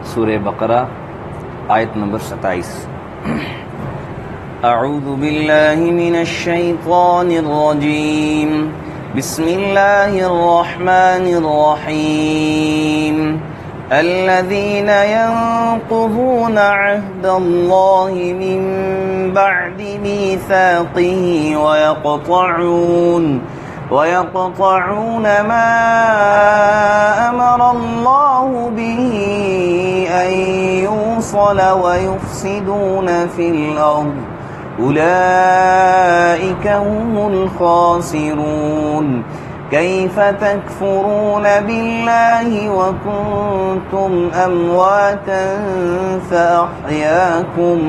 سورہ بقرہ آیت نمبر 27۔ اعوذ باللہ من الشیطان الرجیم، بسم اللہ الرحمن الرحیم۔ الذين ينقضون عهد الله من بعد ميثاقه ويقطعون ما أمر الله به أن يوصل ويفسدون في الأرض أولئك هم الخاسرون۔ كيف تكفرون بالله وكنتم أمواتا فأحياكم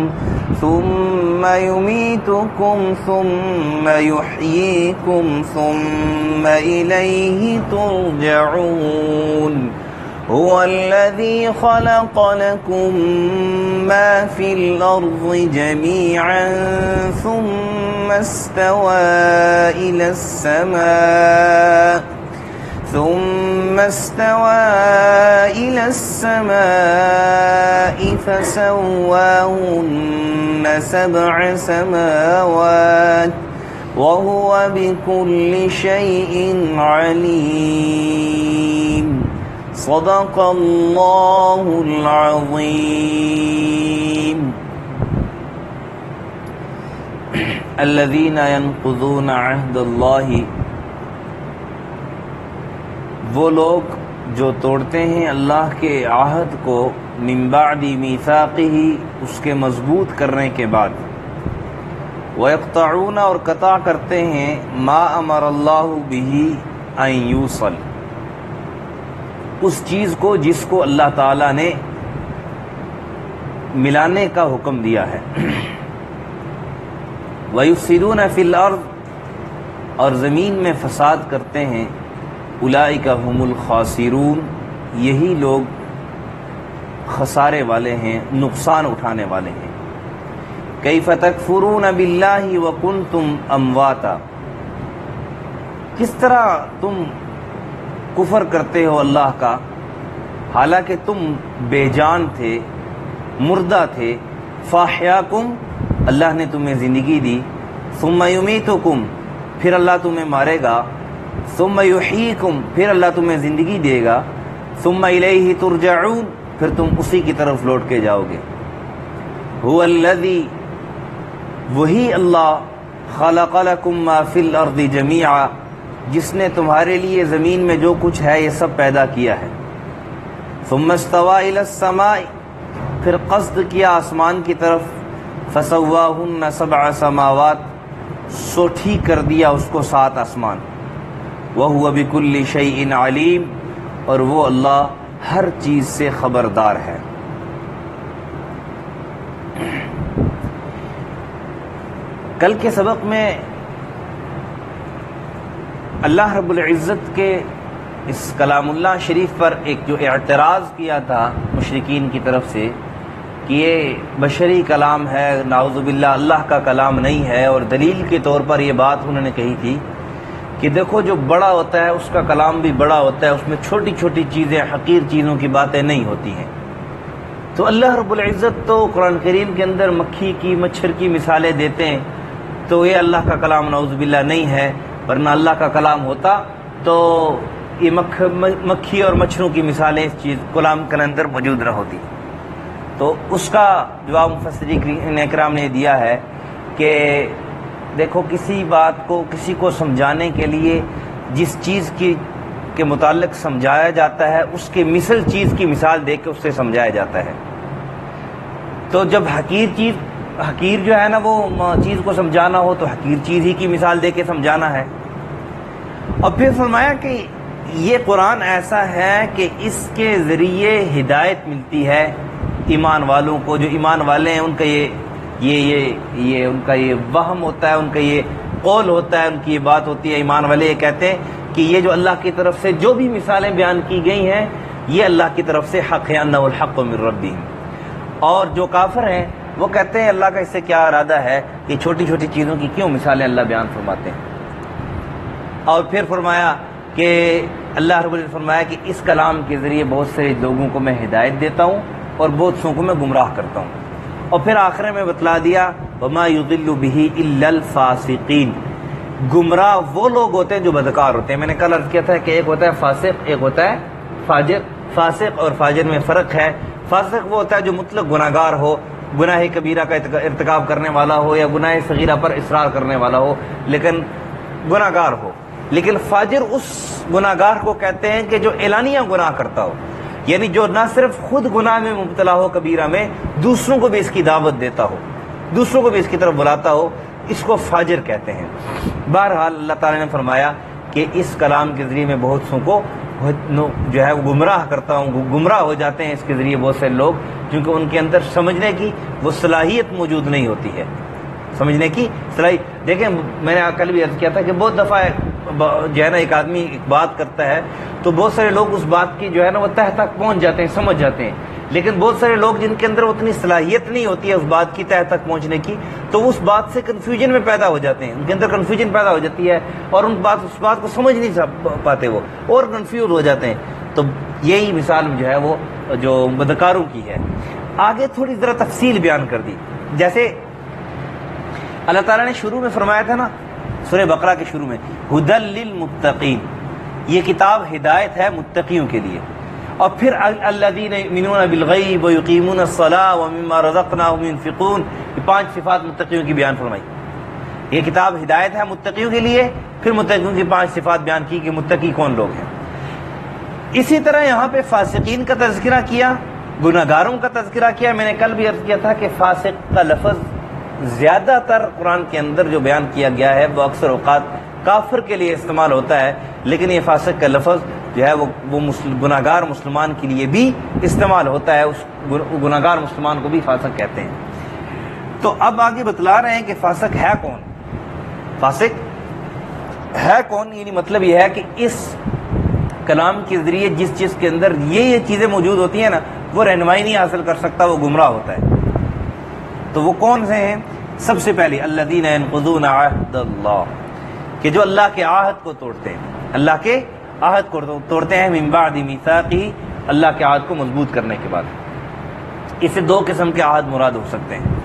ثم يميتكم ثم يحييكم ثم إليه ترجعون۔ هو الذي خلق لكم ما في الأرض جميعا ثم استوى إلى السماء فسواهن 7 سماوات وهو بكل شيء عليم۔ صدق اللہ العظیم۔ الذین ينقضون عہد اللہ، وہ لوگ جو توڑتے ہیں اللہ کے عہد کو، من بعد میثاقہ، اس کے مضبوط کرنے کے بعد، ویقطعون، اور قطع کرتے ہیں، ما امر اللہ بہ ان یوصل، اس چیز کو جس کو اللہ تعالیٰ نے ملانے کا حکم دیا ہے، وَيُفْسِدُونَ فِي الْأَرْضِ، اور زمین میں فساد کرتے ہیں، اولئک هم الخاسرون، یہی لوگ خسارے والے ہیں، نقصان اٹھانے والے ہیں۔ کیف تکفرون باللہ وکنتم امواتا، کس طرح تم کفر کرتے ہو اللہ کا حالانکہ تم بے جان تھے، مردہ تھے، فاحیاکم، اللہ نے تمہیں زندگی دی، ثم یمیتکم، پھر اللہ تمہیں مارے گا، ثم یحییکم، پھر اللہ تمہیں زندگی دے گا، ثم الیہ ترجعون، پھر تم اسی کی طرف لوٹ کے جاؤ گے۔ هو الذی، وہی اللہ، خلق لکم ما فی الارض جمیعا، جس نے تمہارے لیے زمین میں جو کچھ ہے یہ سب پیدا کیا ہے، ثم استوى الى السماء، پھر قصد کیا آسمان کی طرف، فسواہن 7 سماوات، سو ٹھیک کر دیا اس کو 7 آسمان، وہو بکل شیء علیم، اور وہ اللہ ہر چیز سے خبردار ہے۔ کل کے سبق میں اللہ رب العزت کے اس کلام اللہ شریف پر ایک جو اعتراض کیا تھا مشرکین کی طرف سے کہ یہ بشری کلام ہے، نعوذ باللہ اللہ کا کلام نہیں ہے، اور دلیل کے طور پر یہ بات انہوں نے کہی تھی کہ دیکھو جو بڑا ہوتا ہے اس کا کلام بھی بڑا ہوتا ہے، اس میں چھوٹی چھوٹی چیزیں، حقیر چیزوں کی باتیں نہیں ہوتی ہیں۔ تو اللہ رب العزت تو قرآن کریم کے اندر مکھی کی، مچھر کی مثالیں دیتے ہیں، تو یہ اللہ کا کلام نعوذ باللہ نہیں ہے، ورنہ اللہ کا کلام ہوتا تو یہ مکھی اور مچھروں کی مثالیں اس چیز کلام کے اندر موجود نہ ہوتی۔ تو اس کا جواب مفسرین اکرام نے دیا ہے کہ دیکھو کسی بات کو کسی کو سمجھانے کے لیے جس چیز کے متعلق سمجھایا جاتا ہے اس کے مثل چیز کی مثال دے کے اس سے سمجھایا جاتا ہے۔ تو جب حقیر جو ہے نا وہ چیز کو سمجھانا ہو تو حقیر چیز ہی کی مثال دے کے سمجھانا ہے۔ اور پھر فرمایا کہ یہ قرآن ایسا ہے کہ اس کے ذریعے ہدایت ملتی ہے ایمان والوں کو، جو ایمان والے ہیں ان کا ان کا یہ وہم ہوتا ہے، ان کا یہ قول ہوتا ہے، ان کی یہ بات ہوتی ہے۔ ایمان والے یہ کہتے ہیں کہ یہ جو اللہ کی طرف سے جو بھی مثالیں بیان کی گئی ہیں یہ اللہ کی طرف سے حق ہے، انہ الحق من ربہم۔ اور جو کافر ہیں وہ کہتے ہیں اللہ کا اس سے کیا ارادہ ہے کہ چھوٹی چھوٹی چیزوں کی کیوں مثالیں اللہ بیان فرماتے ہیں۔ اور پھر فرمایا کہ اللہ رب العزت فرمایا کہ اس کلام کے ذریعے بہت سے لوگوں کو میں ہدایت دیتا ہوں، اور بہت سو کو میں گمراہ کرتا ہوں۔ اور پھر آخر میں بتلا دیا وما یضل بہ الا الفاسقین، گمراہ وہ لوگ ہوتے ہیں جو بدکار ہوتے ہیں۔ میں نے کل عرض کیا تھا کہ ایک ہوتا ہے فاسق، ایک ہوتا ہے فاجر۔ فاسق اور فاجر میں فرق ہے۔ فاسق وہ ہوتا ہے جو مطلق گناہ گار ہو، گناہ کبیرہ کا ارتکاب کرنے والا ہو یا گناہ صغیرہ پر اصرار کرنے والا ہو لیکن گناہ گار ہو۔ لیکن فاجر اس گناہ گار کو کہتے ہیں کہ جو اعلانیہ گناہ کرتا ہو، یعنی جو نہ صرف خود گناہ میں مبتلا ہو کبیرہ میں، دوسروں کو بھی اس کی دعوت دیتا ہو، دوسروں کو بھی اس کی طرف بلاتا ہو، اس کو فاجر کہتے ہیں۔ بہرحال اللہ تعالیٰ نے فرمایا کہ اس کلام کے ذریعے میں بہت سو کو جو ہے گمراہ کرتا ہوں، گمراہ ہو جاتے ہیں اس کے ذریعے بہت سے لوگ، کیونکہ ان کے اندر سمجھنے کی وہ صلاحیت موجود نہیں ہوتی ہے، سمجھنے کی صلاحیت۔ دیکھیں میں نے کل بھی عرض کیا تھا کہ بہت دفعہ جو ہے نا ایک آدمی ایک بات کرتا ہے تو بہت سارے لوگ اس بات کی جو ہے نا وہ تہ تک پہنچ جاتے ہیں، سمجھ جاتے ہیں، لیکن بہت سارے لوگ جن کے اندر اتنی صلاحیت نہیں ہوتی ہے اس بات کی تہ تک پہنچنے کی، تو اس بات سے کنفیوژن میں پیدا ہو جاتے ہیں، ان کے اندر کنفیوژن پیدا ہو جاتی ہے اور اس بات کو سمجھ نہیں پاتے، وہ اور کنفیوز ہو جاتے ہیں۔ تو یہی مثال جو ہے وہ جو بدکاروں کی ہے۔ آگے تھوڑی ذرا تفصیل بیان کر دی، جیسے اللہ تعالیٰ نے شروع میں فرمایا تھا نا سورہ بقرہ کے شروع میں ھدی للمتقین، یہ کتاب ہدایت ہے متقیوں کے لیے، اور پھر الذین یؤمنون بالغیب ویقیمون الصلاۃ ومما رزقناہم ينفقون، یہ 5 صفات متقیوں کی بیان فرمائی۔ یہ کتاب ہدایت ہے متقیوں کے لیے، پھر متقیوں کی 5 صفات بیان کی کہ متقی کون لوگ ہیں۔ اسی طرح یہاں پہ فاسقین کا تذکرہ کیا، گناہ گاروں کا تذکرہ کیا۔ میں نے کل بھی عرض کیا تھا کہ فاسق کا لفظ زیادہ تر قرآن کے اندر جو بیان کیا گیا ہے وہ اکثر اوقات کافر کے لیے استعمال ہوتا ہے، لیکن یہ فاسق کا لفظ جو ہے وہ گناہ گار مسلمان کے لیے بھی استعمال ہوتا ہے، اس گناہ گار مسلمان کو بھی فاسق کہتے ہیں۔ تو اب آگے بتلا رہے ہیں کہ فاسق ہے کون، فاسق ہے کون، یعنی مطلب یہ ہے کہ اس کلام کے ذریعے جس چیز کے اندر یہ چیزیں موجود ہوتی ہیں نا وہ رہنمائی نہیں حاصل کر سکتا، وہ گمراہ ہوتا ہے۔ تو وہ کون سے ہیں؟ سب سے پہلے الذین ینقضون عہد اللہ، کہ جو اللہ کے عہد کو توڑتے ہیں، اللہ کے عہد کو توڑتے ہیں، من بعد میثاقہ، اللہ کے عہد کو مضبوط کرنے کے بعد۔ اس سے 2 قسم کے عہد مراد ہو سکتے ہیں۔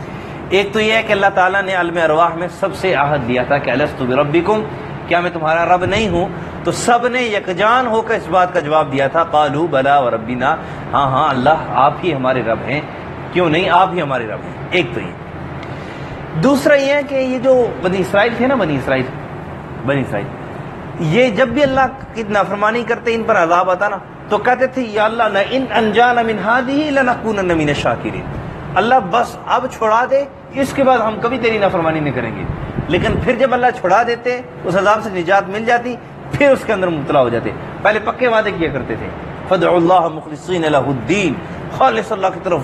ایک تو یہ ہے کہ اللہ تعالیٰ نے عالم ارواح میں سب سے عہد دیا تھا کہ الست بربکم، کیا میں تمہارا رب نہیں ہوں؟ تو سب نے یکجان ہو کر اس بات کا جواب دیا تھا، قالوا بلا وربنا، ہاں ہاں اللہ آپ ہی ہمارے رب ہیں، کیوں نہیں، آپ ہی ہمارے رب ہیں۔ ایک تو یہ۔ دوسرا یہ ہے کہ یہ جو بنی اسرائیل تھے نا، بنی اسرائیل یہ جب بھی اللہ کی نافرمانی کرتے ان پر عذاب آتا نا تو کہتے تھے یا اللہ لئن انجانا من هذه لنکونن من الشاکرین، اللہ بس اب چھڑا دے، اس کے بعد ہم کبھی تیری نافرمانی نہیں کریں گے۔ لیکن پھر جب اللہ چھڑا دیتے، اس عذاب سے نجات مل جاتی، پھر اس کے اندر مبتلا ہو جاتے۔ پہلے پکے وعدے کیا کرتے تھے، فدعوا اللہ مخلصین لہ الدین، خالص اللہ کی طرف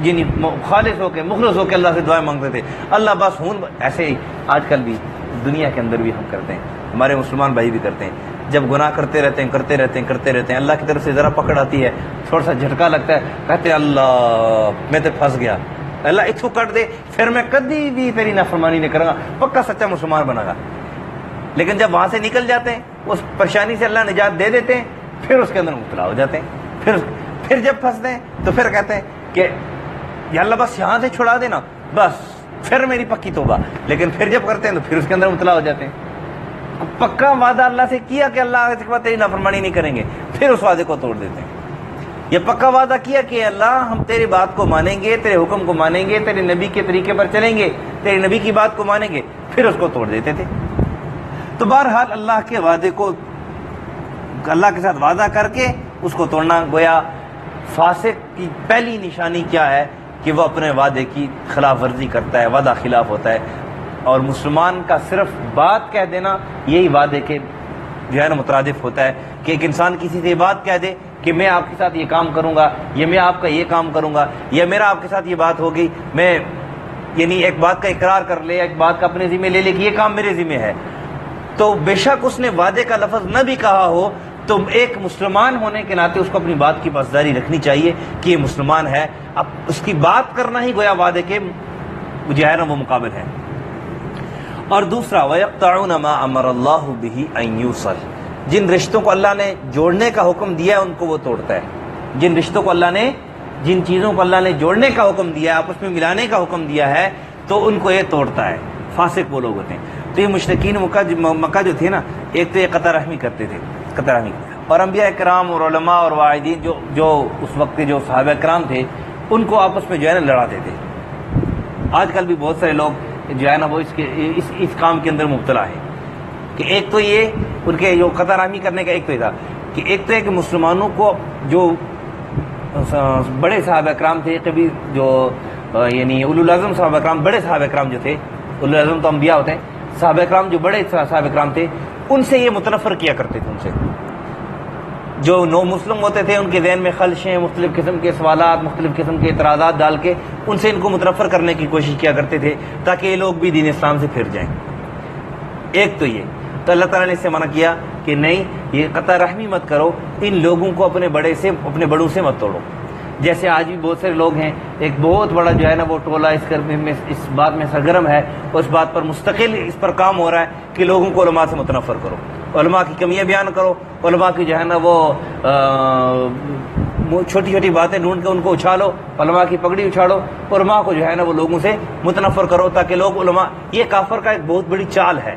یعنی خالص ہو کے مخلص ہو کے اللہ سے دعائیں مانگتے تھے، اللہ بس ہون۔ ایسے ہی آج کل بھی دنیا کے اندر بھی ہم کرتے ہیں، ہمارے مسلمان بھائی بھی کرتے ہیں، جب گناہ کرتے رہتے ہیں اللہ کی طرف سے ذرا پکڑ آتی ہے، تھوڑا سا جھٹکا لگتا ہے، کہتے ہیں اللہ میں تو پھنس گیا، اللہ اتھو کٹ دے، پھر میں کبھی بھی تیری نافرمانی نہیں کروں گا، پکا سچا مسلمان بنا گا۔ لیکن جب وہاں سے نکل جاتے ہیں، اس پریشانی سے اللہ نجات دے دیتے ہیں، پھر اس کے اندر مبتلا ہو جاتے ہیں، پھر جب پھنستے ہیں تو پھر کہتے ہیں کہ یا اللہ بس یہاں سے چھڑا دینا، بس پھر میری پکی توبہ۔ لیکن پھر جب کرتے ہیں تو پھر اس کے اندر مبتلا ہو جاتے ہیں۔ پکا وعدہ اللہ سے کیا کہ اللہ اس کے بعد تیری نافرمانی نہیں کریں گے، پھر اس وعدے کو توڑ دیتے ہیں۔ یہ پکا وعدہ کیا کہ اللہ ہم تیری بات کو مانیں گے، تیرے حکم کو مانیں گے، تیرے نبی کے طریقے پر چلیں گے، تیرے نبی کی بات کو مانیں گے، پھر اس کو توڑ دیتے تھے۔ تو بہرحال اللہ کے وعدے کو اللہ کے ساتھ وعدہ کر کے اس کو توڑنا، گویا فاسق کی پہلی نشانی کیا ہے کہ وہ اپنے وعدے کی خلاف ورزی کرتا ہے، وعدہ خلاف ہوتا ہے۔ اور مسلمان کا صرف بات کہہ دینا یہی وعدے کے جو ہے نا مترادف ہوتا ہے کہ ایک انسان کسی سے بات کہہ دے کہ میں آپ کے ساتھ یہ کام کروں گا، یا میں آپ کا یہ کام کروں گا، یا میرا آپ کے ساتھ یہ بات ہوگی، میں یعنی ایک بات کا اقرار کر لے، ایک بات کا اپنے ذمہ لے لے کہ یہ کام میرے ذمہ ہے، تو بے شک اس نے وعدے کا لفظ نہ بھی کہا ہو تو ایک مسلمان ہونے کے ناطے اس کو اپنی بات کی پاسداری رکھنی چاہیے کہ یہ مسلمان ہے۔ اب اس کی بات کرنا ہی گویا وعدے کے جو ہے نا وہ مقابل ہے۔ اور دوسرا وَيَقْطَعُونَ مَا أَمَرَ اللَّهُ بِهِ أَن يُوصَلَ، جن رشتوں کو اللہ نے جوڑنے کا حکم دیا ہے ان کو وہ توڑتا ہے، جن رشتوں کو اللہ نے جن چیزوں کو اللہ نے جوڑنے کا حکم دیا ہے، آپس میں ملانے کا حکم دیا ہے، تو ان کو یہ توڑتا ہے۔ فاسق وہ لوگ ہوتے ہیں۔ تو یہ مشرکین مکہ جو تھے نا، ایک تو یہ قطع رحمی کرتے تھے، قطع رحمی، اور انبیاء کرام اور علماء اور واعظین جو اس وقت کے جو صحابہ کرام تھے، ان کو آپس میں جو ہے نا لڑاتے تھے۔ آج کل بھی بہت سارے لوگ جو ہے نا وہ اس کام کے اندر مبتلا ہے کہ ایک تو یہ ان کے جو قطع رحمی کرنے کا ایک تو یہ تھا کہ ایک تو ہے کہ مسلمانوں کو جو بڑے صحابہ کرام تھے، کبھی جو یعنی اولو العزم صحابہ کرام، بڑے صحابہ کرام جو تھے، اولو العزم تو انبیاء ہوتے ہیں، صحابہ کرام جو بڑے صحابہ کرام تھے، ان سے یہ متنفر کیا کرتے تھے۔ ان سے جو نو مسلم ہوتے تھے، ان کے ذہن میں خلشیں، مختلف قسم کے سوالات، مختلف قسم کے اعتراضات ڈال کے ان سے ان کو متنفر کرنے کی کوشش کیا کرتے تھے تاکہ یہ لوگ بھی دین اسلام سے پھر جائیں۔ ایک تو یہ، تو اللہ تعالیٰ نے اس سے منع کیا کہ نہیں، یہ قطع رحمی مت کرو، ان لوگوں کو اپنے بڑوں سے مت توڑو۔ جیسے آج بھی بہت سارے لوگ ہیں، ایک بہت بڑا جو ہے نا وہ ٹولہ اس بات میں سرگرم ہے، اس بات پر مستقل اس پر کام ہو رہا ہے کہ لوگوں کو علماء سے متنفر کرو، علماء کی کمیاں بیان کرو، علماء کی جو ہے نا وہ چھوٹی چھوٹی باتیں ڈھونڈ کے ان کو اچھالو، علماء کی پگڑی اچھاڑو، علماء کو جو ہے نا وہ لوگوں سے متنفر کرو تاکہ لوگ علماء، یہ کافر کا ایک بہت بڑی چال ہے،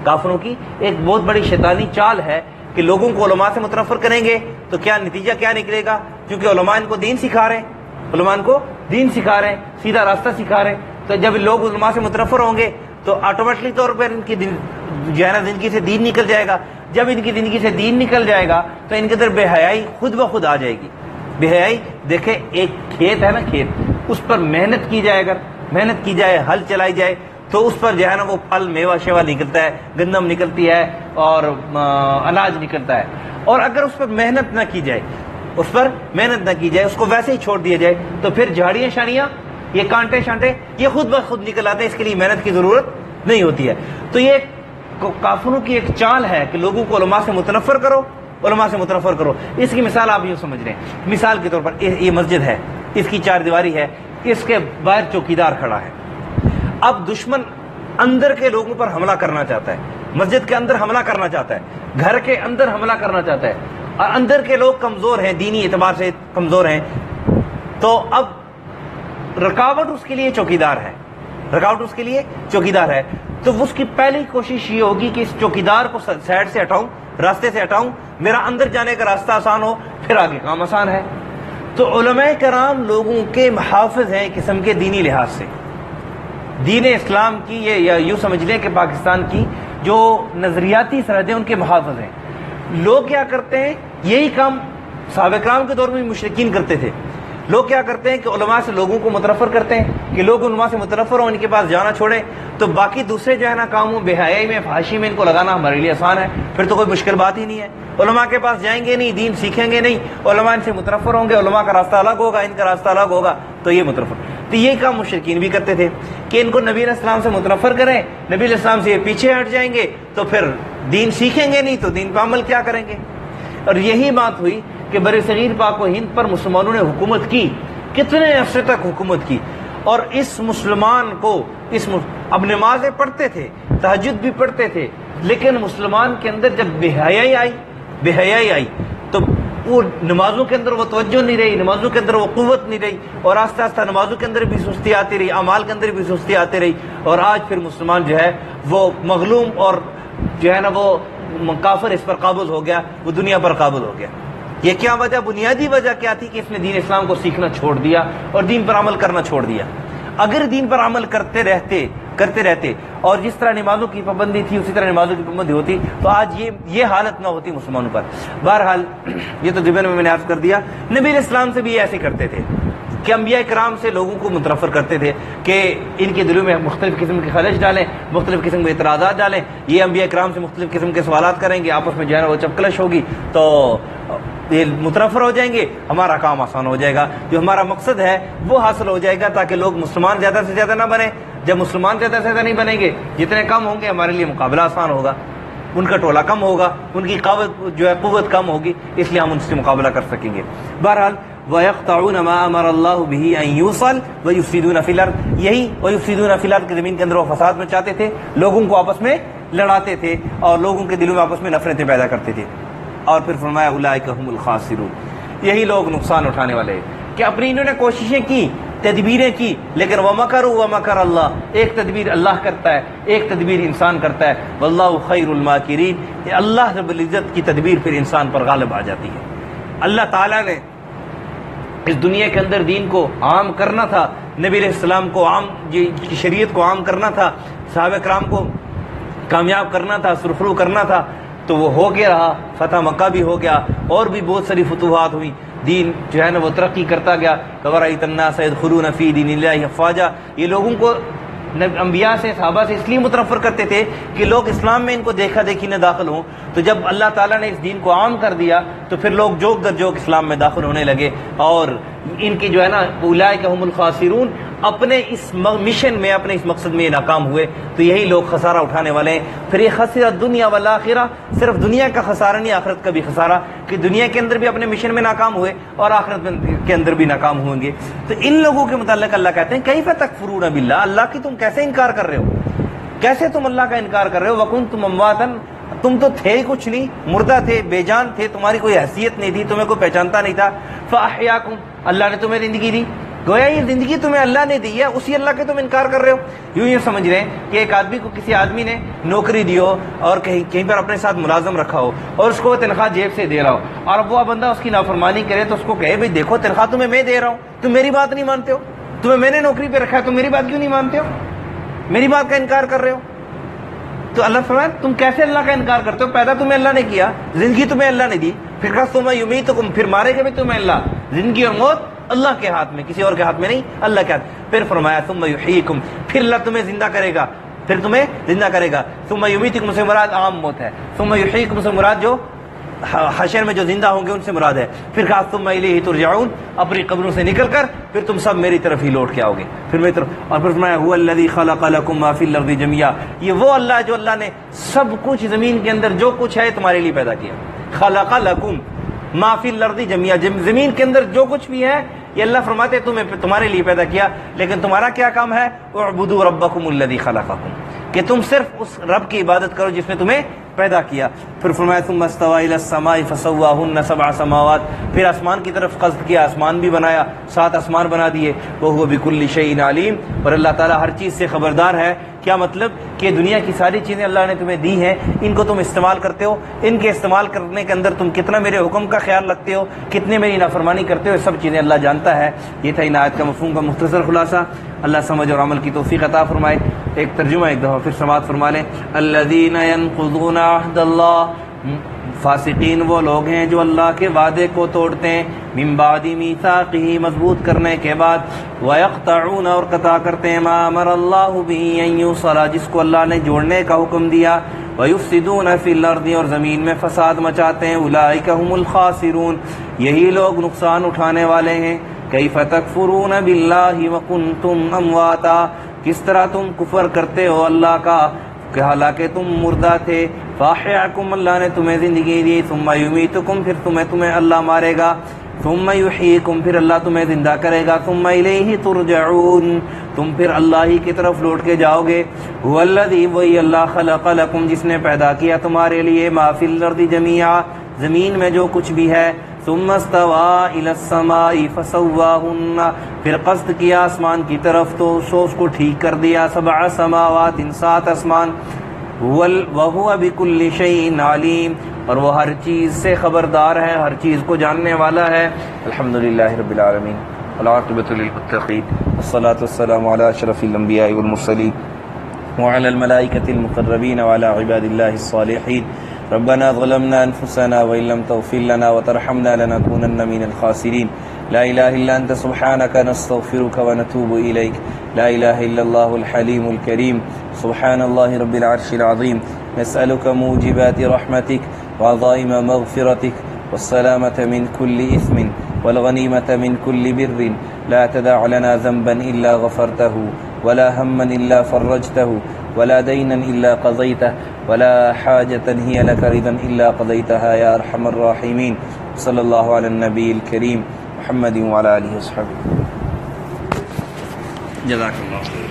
کافروں کی ایک بہت بڑی شیطانی چال ہے کہ لوگوں کو علماء سے متنفر کریں گے تو کیا نتیجہ کیا نکلے گا؟ کیونکہ علماء ان کو دین سکھا رہے ہیں، علماء ان کو دین سکھا رہے ہیں، سیدھا راستہ سکھا رہے ہیں، تو جب لوگ علماء سے متنفر ہوں گے تو آٹومیٹکلی طور پر ان کی جو ہے نا زندگی سے دین نکل جائے گا۔ جب ان کی زندگی سے دین نکل جائے گا تو ان کے اندر بے حیائی خود بخود آ جائے گی۔ بے حیائی، دیکھیں ایک کھیت ہے نا، کھیت، اس پر محنت کی جائے، اگر محنت کی جائے، ہل چلائی جائے تو اس پر جو ہے نا وہ پھل میوہ شیوا نکلتا ہے، گندم نکلتی ہے اور اناج نکلتا ہے۔ اور اگر اس پر محنت نہ کی جائے، اس پر محنت نہ کی جائے، اس کو ویسے ہی چھوڑ دیا جائے تو پھر جھاڑیاں شاڑیاں، یہ کانٹے شانٹے، یہ خود بخود نکل آتے ہیں، اس کے لیے محنت کی ضرورت نہیں ہوتی ہے۔ تو یہ کافروں کی ایک چال ہے کہ لوگوں کو علماء سے متنفر کرو، علماء سے متنفر کرو۔ اس کی مثال آپ یوں سمجھ رہے ہیں، مثال کے طور پر یہ مسجد ہے، اس کی چار دیواری ہے، اس کے باہر چوکیدار کھڑا ہے۔ اب دشمن اندر کے لوگوں پر حملہ کرنا چاہتا ہے، مسجد کے اندر حملہ کرنا چاہتا ہے، گھر کے اندر حملہ کرنا چاہتا ہے، اور اندر کے لوگ کمزور ہیں، دینی اعتبار سے کمزور ہیں، تو اب رکاوٹ اس کے لیے چوکیدار ہے، رکاوٹ اس کے لیے چوکیدار ہے۔ تو اس کی پہلی کوشش یہ ہوگی کہ اس چوکیدار کو سائڈ سے ہٹاؤں، راستے سے ہٹاؤں، میرا اندر جانے کا راستہ آسان ہو، پھر آگے کام آسان ہے۔ تو علماء کرام لوگوں کے محافظ ہیں قسم کے دینی لحاظ سے، دین اسلام کی، یہ یا یوں سمجھ لیں کہ پاکستان کی جو نظریاتی سرحدیں ان کے محافظ ہیں۔ لوگ کیا کرتے ہیں، یہی کام صحابہ کرام کے دور میں مشرکین کرتے تھے۔ لوگ کیا کرتے ہیں کہ علماء سے لوگوں کو متنفر کرتے ہیں کہ لوگ علماء سے متنفر ہوں، ان کے پاس جانا چھوڑیں، تو باقی دوسرے جو ہے نا کاموں، بے حیائی میں، فحاشی میں ان کو لگانا ہمارے لیے آسان ہے، پھر تو کوئی مشکل بات ہی نہیں ہے۔ علماء کے پاس جائیں گے نہیں، دین سیکھیں گے نہیں، علماء ان سے متنفر ہوں گے، علماء کا راستہ الگ ہوگا، ان کا راستہ الگ ہوگا، تو یہ متنفر۔ تو یہ کام مشرکین بھی کرتے تھے کہ ان کو نبی علیہ السلام سے متنفر کریں، نبی علیہ السلام سے یہ پیچھے ہٹ جائیں گے تو پھر دین سیکھیں گے نہیں، تو دین پر عمل کیا کریں گے۔ اور یہی بات ہوئی کہ بر صغیر پاک و ہند پر مسلمانوں نے حکومت کی، کتنے عرصے تک حکومت کی، اور اس مسلمان کو اب نمازیں پڑھتے تھے، تہجد بھی پڑھتے تھے، لیکن مسلمان کے اندر جب بے حیائی آئی تو وہ نمازوں کے اندر وہ توجہ نہیں رہی، نمازوں کے اندر وہ قوت نہیں رہی، اور آہستہ آہستہ نمازوں کے اندر بھی سستی آتی رہی، اعمال کے اندر بھی سستی آتی رہی، اور آج پھر مسلمان جو ہے وہ مغلوم اور جو ہے نا وہ کافر اس پر قابض ہو گیا، وہ دنیا پر قابض ہو گیا۔ یہ کیا وجہ، بنیادی وجہ کیا تھی کہ اس نے دین اسلام کو سیکھنا چھوڑ دیا اور دین پر عمل کرنا چھوڑ دیا۔ اگر دین پر عمل کرتے رہتے اور جس طرح نمازوں کی پابندی تھی اسی طرح نمازوں کی پابندی ہوتی تو آج یہ حالت نہ ہوتی مسلمانوں پر۔ بہرحال یہ تو ضمن میں نے عرض کر دیا، نبی علیہ السلام سے بھی ایسے کرتے تھے کہ انبیاء کرام سے لوگوں کو متنفر کرتے تھے کہ ان کے دلوں میں مختلف قسم کی خلش ڈالیں، مختلف قسم کے اعتراضات ڈالیں، یہ انبیاء کرام سے مختلف قسم کے سوالات کریں گے، آپس میں جو ہے نا وہ چپکلش ہوگی تو یہ متنفر ہو جائیں گے، ہمارا کام آسان ہو جائے گا، جو ہمارا مقصد ہے وہ حاصل ہو جائے گا، تاکہ لوگ مسلمان زیادہ سے زیادہ نہ بنیں۔ جب مسلمان زیادہ سے زیادہ نہیں بنیں گے، جتنے کم ہوں گے ہمارے لیے مقابلہ آسان ہوگا، ان کا ٹولہ کم ہوگا، ان کی قوت کم ہوگی، اس لیے ہم ان سے مقابلہ کر سکیں گے۔ بہرحال وَيَقْطَعُونَ مَا أَمَرَ اللَّهُ بِهِ أَن يُوصَلَ وَيُفْسِدُونَ فِي الْأَرْضِ، یہی وَيُفْسِدُونَ فِي الْأَرْضِ کہ زمین کے اندر وہ فساد مچاتے تھے، لوگوں کو آپس میں لڑاتے تھے اور لوگوں کے دلوں میں آپس میں نفرتیں پیدا کرتے تھے۔ اور پھر فرمایا اولئک هم الخاسرون، یہی لوگ نقصان اٹھانے والے ہیں، کہ اپنی انہوں نے کوششیں کی، تدبیریں کی، لیکن وَمَكَرُوا وَمَكَرَ اللَّهُ، ایک تدبیر اللہ کرتا ہے، ایک تدبیر انسان کرتا ہے، وَاللَّهُ خَيْرُ الْمَاكِرِينَ، اللہ رب العزت کی تدبیر پھر انسان پر غالب آ جاتی ہے۔ اللہ تعالیٰ نے اس دنیا کے اندر دین کو عام کرنا تھا، نبی علیہ السلام کو عام شریعت کو عام کرنا تھا، صحابہ کرام کو کامیاب کرنا تھا، سرخرو کرنا تھا، تو وہ ہو گیا رہا، فتح مکہ بھی ہو گیا، اور بھی بہت ساری فتوحات ہوئی، دین جو ہے نا وہ ترقی کرتا گیا۔ وَرَأَيْتَ النَّاسَ يَدْخُلُونَ فِي دِينِ اللَّهِ أَفْوَاجًا، یہ لوگوں کو انبیاء سے صحابہ سے اس لیے متنفر کرتے تھے کہ لوگ اسلام میں ان کو دیکھا دیکھی نہ داخل ہوں، تو جب اللہ تعالیٰ نے اس دین کو عام کر دیا تو پھر لوگ جوک در جوک اسلام میں داخل ہونے لگے، اور ان کی جو ہے نا اولئک هم الخاسرون، اپنے اس مشن میں، اپنے اس مقصد میں ناکام ہوئے، تو یہی لوگ خسارہ اٹھانے والے ہیں۔ پھر یہ خسر الدنیا والآخرہ، صرف دنیا کا خسارہ نہیں، آخرت کا بھی خسارہ، کہ دنیا کے اندر بھی اپنے مشن میں ناکام ہوئے اور آخرت کے اندر بھی ناکام ہوں گے۔ تو ان لوگوں کے متعلق اللہ کہتے ہیں کیف تکفرون باللہ، اللہ کی تم کیسے انکار کر رہے ہو، کیسے تم اللہ کا انکار کر رہے ہو، وکنتم امواتا، تم تو تھے کچھ نہیں، مردہ تھے، بے جان تھے، تمہاری کوئی حیثیت نہیں تھی، تمہیں کوئی پہچانتا نہیں تھا، فاحیاکم، اللہ نے تمہیں زندگی دی، گویا یہ زندگی تمہیں اللہ نے دی ہے، اسی اللہ کے تم انکار کر رہے ہو۔ یوں سمجھ رہے ہیں کہ ایک آدمی کو کسی آدمی نے نوکری دی ہو اور کہیں پر اپنے ساتھ ملازم رکھا ہو اور اس کو وہ تنخواہ جیب سے دے رہا ہو، اور اب وہ بندہ اس کی نافرمانی کرے تو اس کو کہے بھائی دیکھو تنخواہ تمہیں میں دے رہا ہوں، تم میری بات نہیں مانتے ہو، تمہیں میں نے نوکری پہ رکھا ہے، تم میری بات کیوں نہیں مانتے ہو، میری بات کا انکار کر رہے ہو۔ تو اللہ فرمایا تم کیسے اللہ کا انکار کرتے ہو، پیدا تمہیں اللہ نے کیا، زندگی تمہیں اللہ نے دی، پھر کہا ثم یمیتکم، پھر مارے گا بھی تمہیں اللہ، زندگی اور موت اللہ کے ہاتھ میں، کسی اور کے ہاتھ میں نہیں، اللہ کے ہاتھ۔ پھر فرمایا ثم یحییکم، پھر اللہ تمہیں زندہ کرے گا، پھر تمہیں زندہ کرے گا۔ ثم یمیتکم سے مراد عام موت ہے، ثم یحییکم سے مراد جو حشر میں جو زندہ ہوں گے ان سے مراد ہے۔ پھر کہا ثم الیہ ترجعون، اپنی قبروں سے نکل کر پھر تم سب میری طرف ہی لوٹ کے آؤ گے، پھر میری طرف۔ اور پھر فرمایا هو الذی خلق لکم ما فی الارض جميعا، یہ وہ اللہ جو اللہ نے سب کچھ زمین کے اندر جو کچھ ہے تمہارے لیے پیدا کیا، خلق لکم ما فی الارض جميعا، زمین کے اندر جو کچھ بھی ہے یہ اللہ فرماتے ہیں تمہارے لیے پیدا کیا، لیکن تمہارا کیا کام ہے، اعبدوا ربکم الذی خلقکم، کہ تم صرف اس رب کی عبادت کرو جس نے تمہیں پیدا کیا۔ پھر فرمایا ثم استوى الى السماء فسواهن سبع سماوات، پھر آسمان کی طرف قصد کیا، آسمان بھی بنایا، 7 آسمان بنا دیے، وهو بكل شيء علیم، اور اللہ تعالیٰ ہر چیز سے خبردار ہے۔ کیا مطلب کہ دنیا کی ساری چیزیں اللہ نے تمہیں دی ہیں، ان کو تم استعمال کرتے ہو، ان کے استعمال کرنے کے اندر تم کتنا میرے حکم کا خیال رکھتے ہو، کتنے میری نافرمانی کرتے ہو، یہ سب چیزیں اللہ جانتا ہے۔ یہ تھا ان آیت کا مفہوم کا مختصر خلاصہ۔ اللہ سمجھ اور عمل کی توفیق عطا فرمائے۔ ایک ترجمہ ایک دفعہ پھر سماعت فرما لیں۔ الذین ينقضون عہد اللہ، فاسقین وہ لوگ ہیں جو اللہ کے وعدے کو توڑتے ہیں، من بعد میثاقہ، مضبوط کرنے کے بعد، ویقطعون، اور قطع کرتے ہیں، ما امر اللہ به ان یوصل، جس کو اللہ نے جوڑنے کا حکم دیا، ویفسدون فی الارض، اور زمین میں فساد مچاتے ہیں، اولئک هم الخاسرون، یہی لوگ نقصان اٹھانے والے ہیں۔ کیف تکفرون باللہ وکنتم امواتا، کس طرح تم کفر کرتے ہو اللہ کا کہ حالانکہ تم مردہ تھے، فاحیاکم، اللہ نے تمہیں زندگی دی، ثم یمیتکم، پھر تمہیں اللہ مارے گا، ثم یحییکم، پھر اللہ تمہیں زندہ کرے گا، ثم الیہ ترجعون، تم پھر اللہ ہی کی طرف لوٹ کے جاؤ گے۔ هو الذی، وہی اللہ، خلق لکم، جس نے پیدا کیا تمہارے لیے، ما فی الارض جميعا، زمین میں جو کچھ بھی ہے، ثم استوى الى السماء فسواهن، پھر قصد کیا آسمان کی طرف تو اس کو ٹھیک کر دیا، 7 سماوات، 7 آسمان، وهو بكل شيء علیم، اور وہ ہر چیز سے خبردار ہے، ہر چیز کو جاننے والا ہے۔ الحمدللہ رب العالمین، والعاقبۃ للمتقین، والصلاة والسلام علی اشرف الانبیاء والمرسلین، وعلى الملائکۃ المقربین، وعلى عباد اللہ الصالحین۔ ربنا ظلمنا انفسنا وان لم تغفر لنا وترحمنا لنكونن من الخاسرين، لا اله الا انت سبحانك نستغفرك ونتوب اليك، لا اله الا الله الحليم الكريم، سبحان الله رب العرش العظيم، نسألك موجبات رحمتك وعظائم مغفرتك والسلامة من كل إثم والغنيمة من كل بر، لا تدع لنا ذنبا إلا غفرته، ولا هما إلا فرجته، ولا دينا إلا قضيته، ولا حاجة هي لك رضا إلا قضيتها يا أرحم الراحمين۔ صلى الله على النبي الكريم محمد وعلى آله وصحبه۔ جزاك الله خير۔